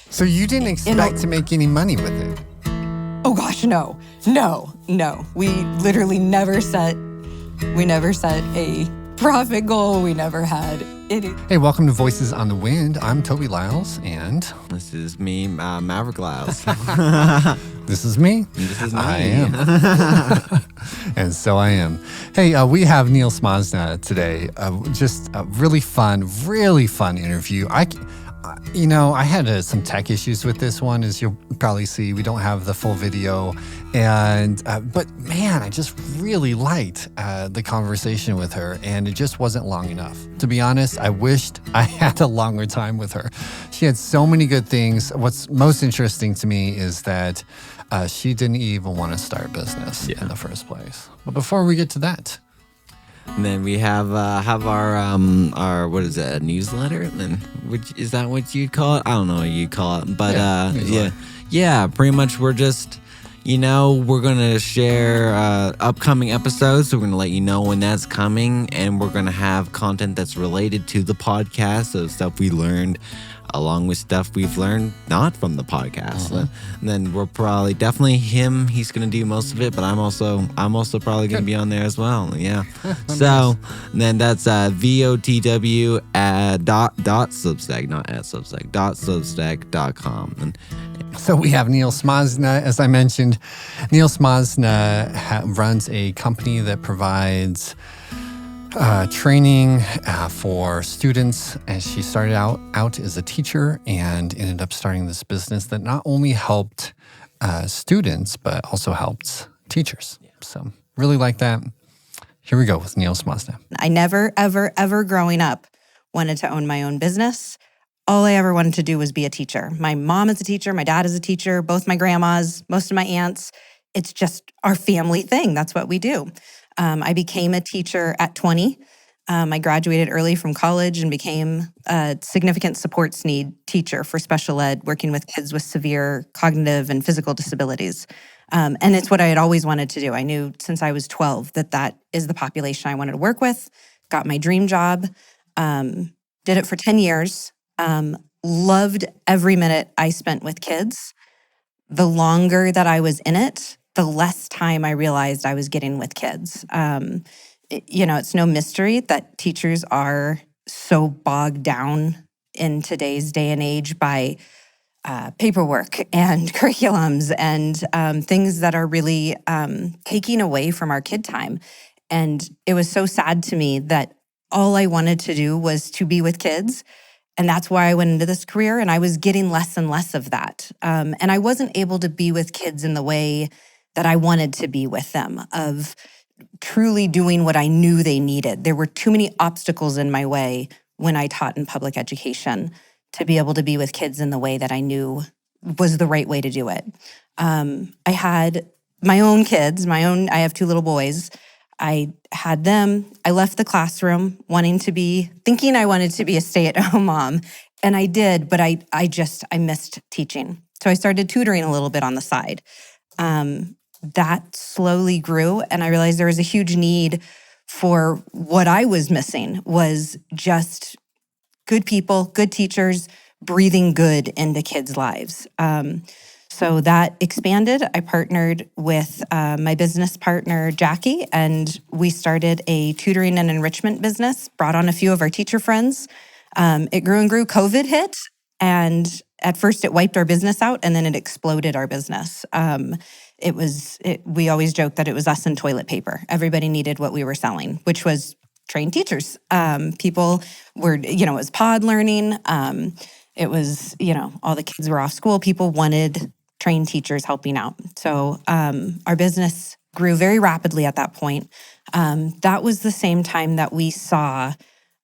So you didn't expect to make any money with it? Oh gosh, no. We literally never set a profit goal. We never had any. Hey, welcome to Voices on the Wind. I'm Toby Lyles, and this is me, Maverick Lyles. This is me. This is me. I am. And so I am. Hey, we have Niel Smosna today. Just a really fun interview. I had some tech issues with this one, as you'll probably see. We don't have the full video, but man, I just really liked the conversation with her, and it just wasn't long enough. To be honest, I wished I had a longer time with her. She had so many good things. What's most interesting to me is that she didn't even want to start business in the first place. But before we get to that. And then we have our what is it, a newsletter? And is that what you'd call it? I don't know what you'd call it, but yeah, pretty much we're just, we're gonna share upcoming episodes. So we're gonna let you know when that's coming, and we're gonna have content that's related to the podcast, so stuff we learned, along with stuff we've learned not from the podcast. And then we're probably definitely him. He's gonna do most of it, but I'm also probably gonna be on there as well. Yeah. So then that's VOTW dot Substack, not at Substack, .substack.com. And so we have Niel Smosna, as I mentioned. Niel Smosna runs a company that provides training for students, and she started out as a teacher and ended up starting this business that not only helped students, but also helped teachers. So really like that. Here we go with Niel Smosna. I never, ever growing up wanted to own my own business. All I ever wanted to do was be a teacher. My mom is a teacher. My dad is a teacher. Both my grandmas, most of my aunts. It's just our family thing. That's what we do. I became a teacher at 20. I graduated early from college and became a significant supports need teacher for special ed, working with kids with severe cognitive and physical disabilities. And it's what I had always wanted to do. I knew since I was 12 that is the population I wanted to work with. Got my dream job, did it for 10 years, loved every minute I spent with kids. The longer that I was in it, the less time I realized I was getting with kids. It's no mystery that teachers are so bogged down in today's day and age by paperwork and curriculums and things that are really taking away from our kid time. And it was so sad to me that all I wanted to do was to be with kids. And that's why I went into this career, and I was getting less and less of that. And I wasn't able to be with kids in the way that I wanted to be with them, of truly doing what I knew they needed. There were too many obstacles in my way when I taught in public education to be able to be with kids in the way that I knew was the right way to do it. I had my own kids, I have 2 little boys. I had them. I left the classroom thinking I wanted to be a stay-at-home mom. And I did, but I missed teaching. So I started tutoring a little bit on the side. That slowly grew, and I realized there was a huge need for what I was missing was just good people, good teachers, breathing good into kids' lives. So that expanded. I partnered with my business partner, Jackie, and we started a tutoring and enrichment business, brought on a few of our teacher friends. It grew and grew. COVID hit, and at first it wiped our business out, and then it exploded our business. We always joke that it was us and toilet paper. Everybody needed what we were selling, which was trained teachers. People were, it was pod learning. It was, all the kids were off school. People wanted trained teachers helping out. So our business grew very rapidly at that point. That was the same time that we saw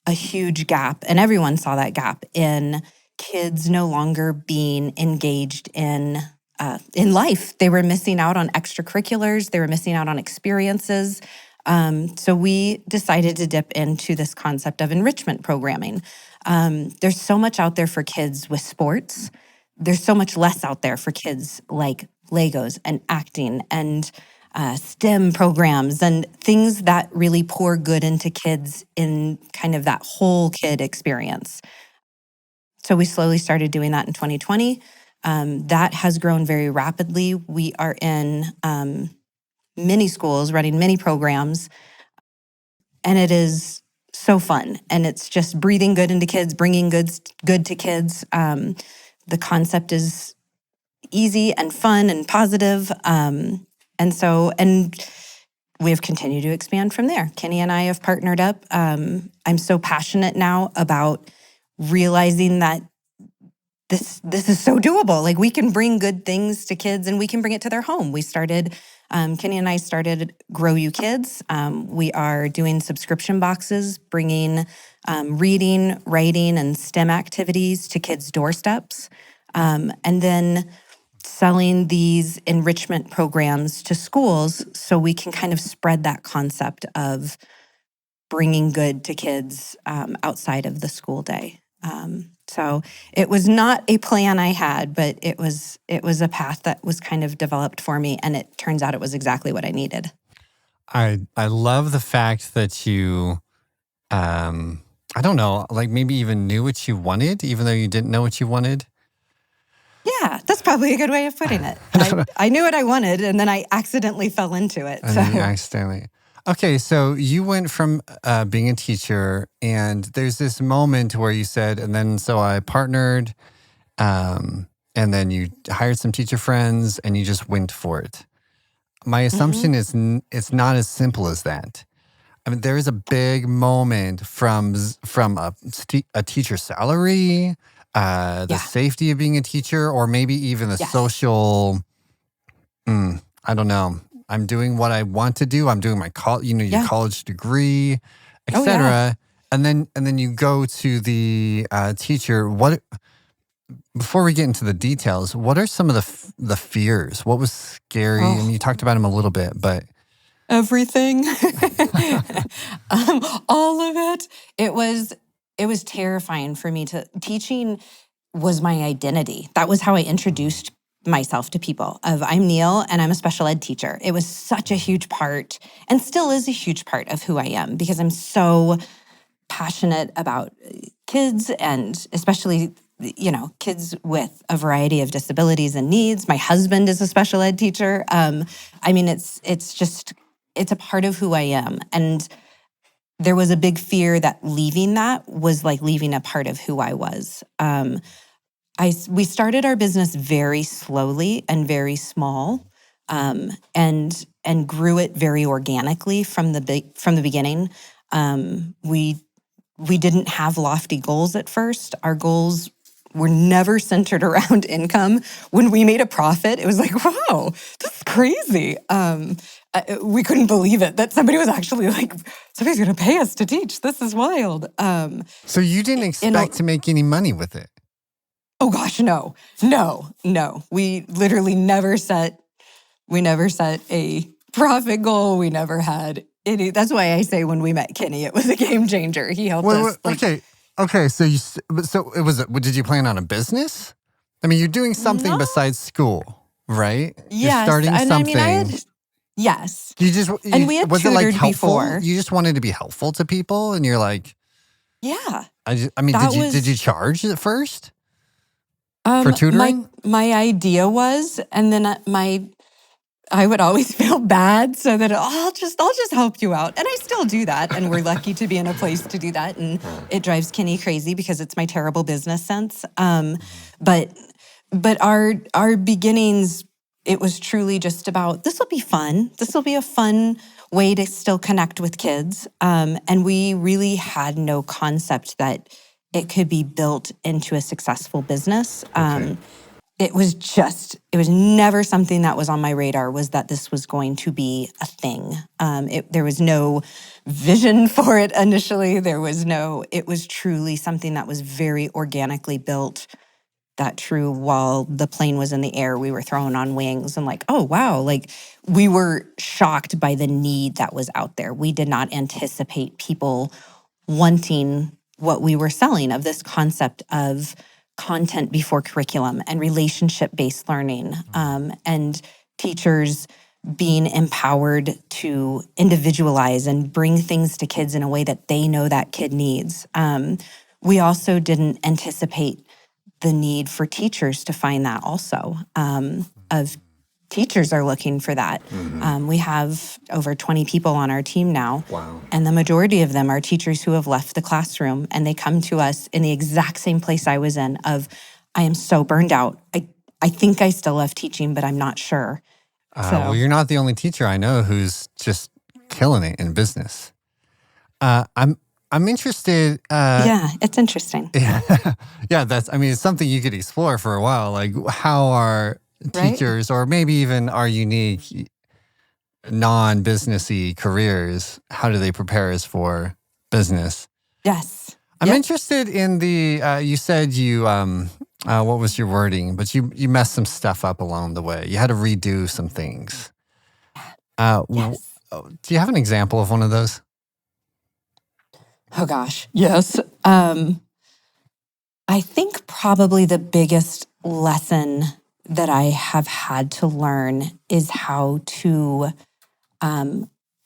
a huge gap, and everyone saw that gap in kids no longer being engaged in life. They were missing out on extracurriculars. They were missing out on experiences. So we decided to dip into this concept of enrichment programming. There's so much out there for kids with sports. There's so much less out there for kids like Legos and acting and STEM programs and things that really pour good into kids in kind of that whole kid experience. So we slowly started doing that in 2020. That has grown very rapidly. We are in many schools, running many programs, and it is so fun. And it's just breathing good into kids, bringing good to kids. The concept is easy and fun and positive. And we have continued to expand from there. Kenny and I have partnered up. I'm so passionate now about realizing that this is so doable. Like, we can bring good things to kids and we can bring it to their home. Kenny and I started Grow You Kids. We are doing subscription boxes, bringing reading, writing, and STEM activities to kids' doorsteps. And then selling these enrichment programs to schools so we can kind of spread that concept of bringing good to kids outside of the school day. So it was not a plan I had, but it was a path that was kind of developed for me, and it turns out it was exactly what I needed. I love the fact that you, I don't know, like maybe even knew what you wanted, even though you didn't know what you wanted. Yeah, that's probably a good way of putting it. I knew what I wanted, and then I accidentally fell into it. Accidentally. Okay, so you went from being a teacher, and there's this moment where you said, and then so I partnered, and then you hired some teacher friends, and you just went for it. My assumption is it's not as simple as that. I mean, there is a big moment from a teacher's salary, the safety of being a teacher, or maybe even the social, I don't know. I'm doing what I want to do. I'm doing my your college degree, etc. And then you go to the teacher. Before we get into the details, what are some of the fears? What was scary? And you talked about them a little bit, but everything, all of it. It was terrifying for me. Teaching was my identity. That was how I introduced myself to people. I'm Niel, and I'm a special ed teacher. It was such a huge part, and still is a huge part of who I am, because I'm so passionate about kids, and especially kids with a variety of disabilities and needs. My husband is a special ed teacher. It's a part of who I am. And there was a big fear that leaving that was like leaving a part of who I was. We started our business very slowly and very small, and grew it very organically from the beginning. We didn't have lofty goals at first. Our goals were never centered around income. When we made a profit, it was like, wow, this is crazy. We couldn't believe it, that somebody was actually like, somebody's going to pay us to teach. This is wild. So you didn't expect to make any money with it? Oh gosh, no. We literally never set a profit goal. We never had any. That's why I say when we met Kenny, it was a game changer. He helped us. Okay. So it was. Did you plan on a business? I mean, you're doing something besides school, right? Yes, you're starting something. Yes. We had was it like helpful? Before. You just wanted to be helpful to people, and you're like, yeah. Did you charge at first for tutoring? My idea was, and then I would always feel bad, so that I'll just help you out. And I still do that, and we're lucky to be in a place to do that. And it drives Kenny crazy because it's my terrible business sense. But our beginnings, it was truly just about, this will be fun. This will be a fun way to still connect with kids. And we really had no concept that it could be built into a successful business. It was never something that was on my radar, was that this was going to be a thing. There was no vision for it initially. It was truly something that was very organically built. That true, while the plane was in the air, we were thrown on wings and like, oh, wow. Like, we were shocked by the need that was out there. We did not anticipate people wanting what we were selling, of this concept of content before curriculum and relationship-based learning, and teachers being empowered to individualize and bring things to kids in a way that they know that kid needs. We also didn't anticipate the need for teachers to find that also. Of teachers are looking for that. We have over 20 people on our team now. Wow. And the majority of them are teachers who have left the classroom, and they come to us in the exact same place I was in of, I am so burned out. I think I still love teaching, but I'm not sure. Well, you're not the only teacher I know who's just killing it in business. I'm interested. Yeah, it's interesting. Yeah, it's something you could explore for a while. Like, how are teachers, or maybe even our unique non-businessy careers, how do they prepare us for business? Yes. I'm interested in the, you said you, what was your wording? But you messed some stuff up along the way. You had to redo some things. Yes. Do you have an example of one of those? Oh, gosh. Yes. I think probably the biggest lesson that I have had to learn is how to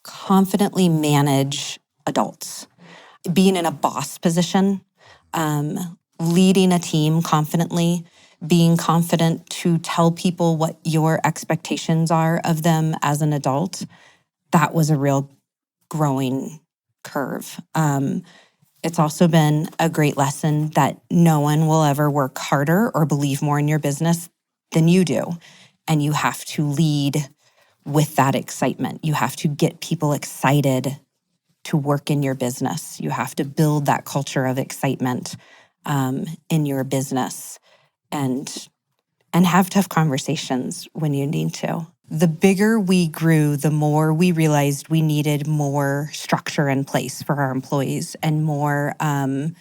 confidently manage adults. Being in a boss position, leading a team confidently, being confident to tell people what your expectations are of them as an adult, that was a real growing curve. It's also been a great lesson that no one will ever work harder or believe more in your business than you do. And you have to lead with that excitement. You have to get people excited to work in your business. You have to build that culture of excitement in your business and have tough conversations when you need to. The bigger we grew, the more we realized we needed more structure in place for our employees and more kind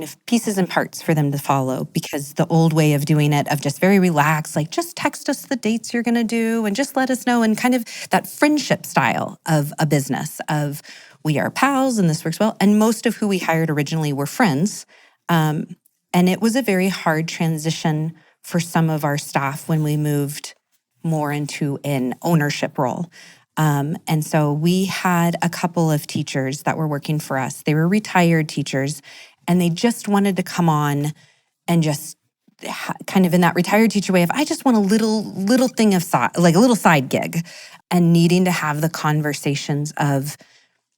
of pieces and parts for them to follow, because the old way of doing it, of just very relaxed, like just text us the dates you're going to do and just let us know, and kind of that friendship style of a business of, we are pals and this works well. And most of who we hired originally were friends. And it was a very hard transition for some of our staff when we moved more into an ownership role. And so we had a couple of teachers that were working for us. They were retired teachers, and they just wanted to come on and just kind of in that retired teacher way of, I just want a little thing of like a little side gig, and needing to have the conversations of,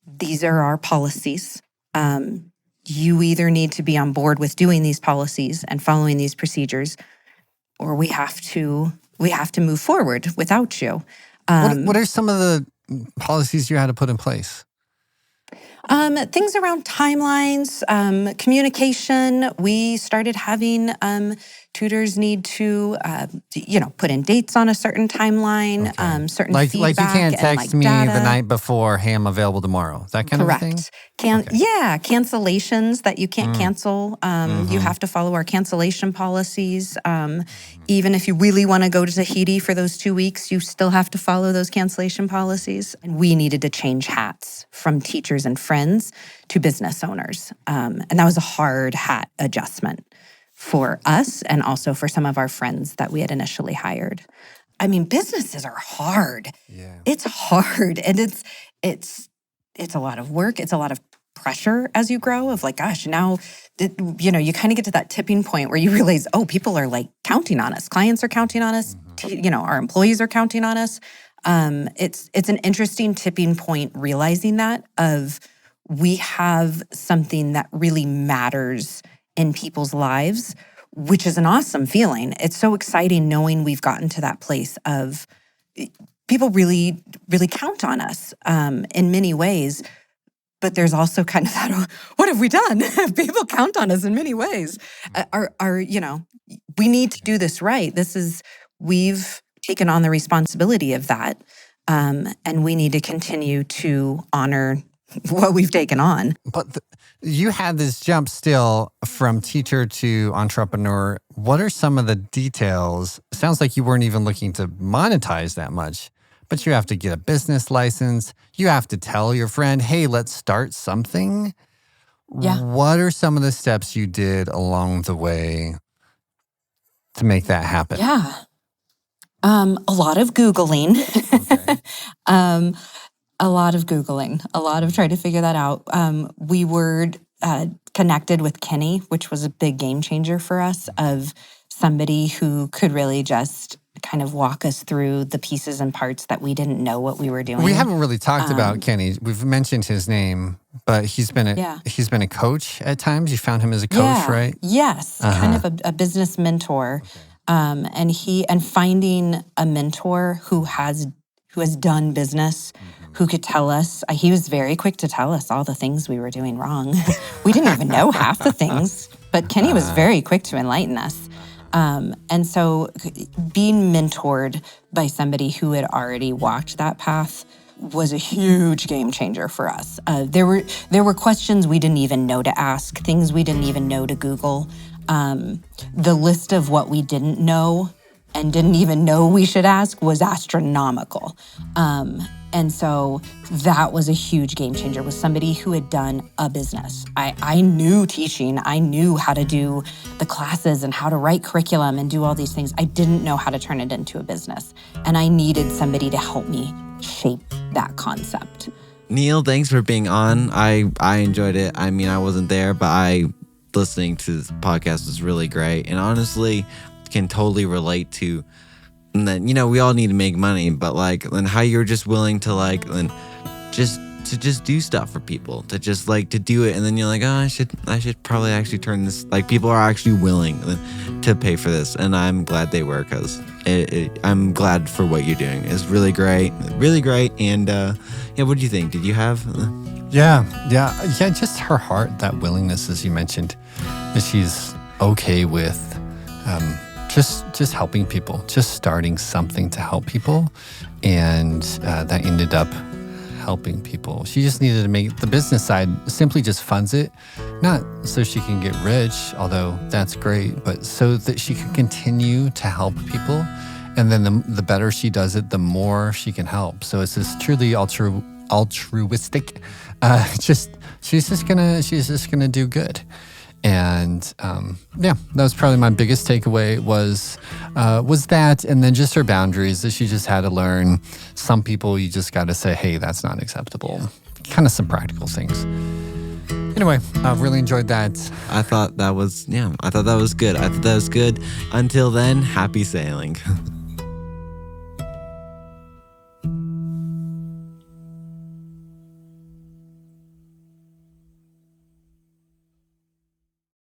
these are our policies. You either need to be on board with doing these policies and following these procedures, or we have to move forward without you. What are some of the policies you had to put in place? Things around timelines, communication. We started having tutors need to, put in dates on a certain timeline, certain like feedback. Like you can't text me data. the night before, hey, I'm available tomorrow. That kind Correct. of thing? Yeah, cancellations that you can't cancel. You have to follow our cancellation policies. Even if you really want to go to Tahiti for those 2 weeks, you still have to follow those cancellation policies. And we needed to change hats from teachers and friends to business owners. And that was a hard hat adjustment for us and also for some of our friends that we had initially hired. I mean, businesses are hard. Yeah. It's hard, and it's a lot of work. It's a lot of pressure as you grow of like, gosh, now, you kind of get to that tipping point where you realize, oh, people are like counting on us. Clients are counting on us. Our employees are counting on us. It's an interesting tipping point, realizing that of, we have something that really matters in people's lives, which is an awesome feeling. It's so exciting knowing we've gotten to that place of people really, really count on us in many ways. But there's also kind of that, what have we done? People count on us in many ways. We need to do this right. We've taken on the responsibility of that. And we need to continue to honor what we've taken on. But you had this jump still from teacher to entrepreneur. What are some of the details? It sounds like you weren't even looking to monetize that much, but you have to get a business license. You have to tell your friend, hey, let's start something. Yeah. What are some of the steps you did along the way to make that happen? Yeah. A lot of Googling. Okay. A lot of Googling, a lot of trying to figure that out. We were connected with Kenny, which was a big game changer for us, of somebody who could really just kind of walk us through the pieces and parts that we didn't know what we were doing. We haven't really talked about Kenny. We've mentioned his name, but he's been a coach at times. You found him as a coach, right? Yes, kind of a business mentor. And finding a mentor who has done business, who could tell us. He was very quick to tell us all the things we were doing wrong. We didn't even know half the things, but Kenny was very quick to enlighten us. And so being mentored by somebody who had already walked that path was a huge game changer for us. There were questions we didn't even know to ask, things we didn't even know to Google. The list of what we didn't know and didn't even know we should ask was astronomical. And so that was a huge game changer, with somebody who had done a business. I knew teaching. I knew how to do the classes and how to write curriculum and do all these things. I didn't know how to turn it into a business. And I needed somebody to help me shape that concept. Niel, thanks for being on. I enjoyed it. I mean, I wasn't there, but listening to this podcast was really great. And honestly, can totally relate to, and then, we all need to make money, but and how you're just willing to and just do stuff for people, to just to do it. And then you're like, oh, I should probably actually turn this, people are actually willing to pay for this. And I'm glad they were, because I'm glad for what you're doing. It's really great. And what do you think? Did you have? Yeah. Just her heart, that willingness, as you mentioned, that she's okay with, just helping people, just starting something to help people. And that ended up helping people. She just needed to make the business side, simply just funds it, not so she can get rich, although that's great, but so that she can continue to help people. And then the better she does it, the more she can help. So it's this truly altruistic. She's just gonna do good. And that was probably my biggest takeaway was that, and then just her boundaries, that she just had to learn. Some people you just got to say, hey, that's not acceptable. Kind of some practical things. Anyway, I really enjoyed that. I thought that was good. Until then, happy sailing.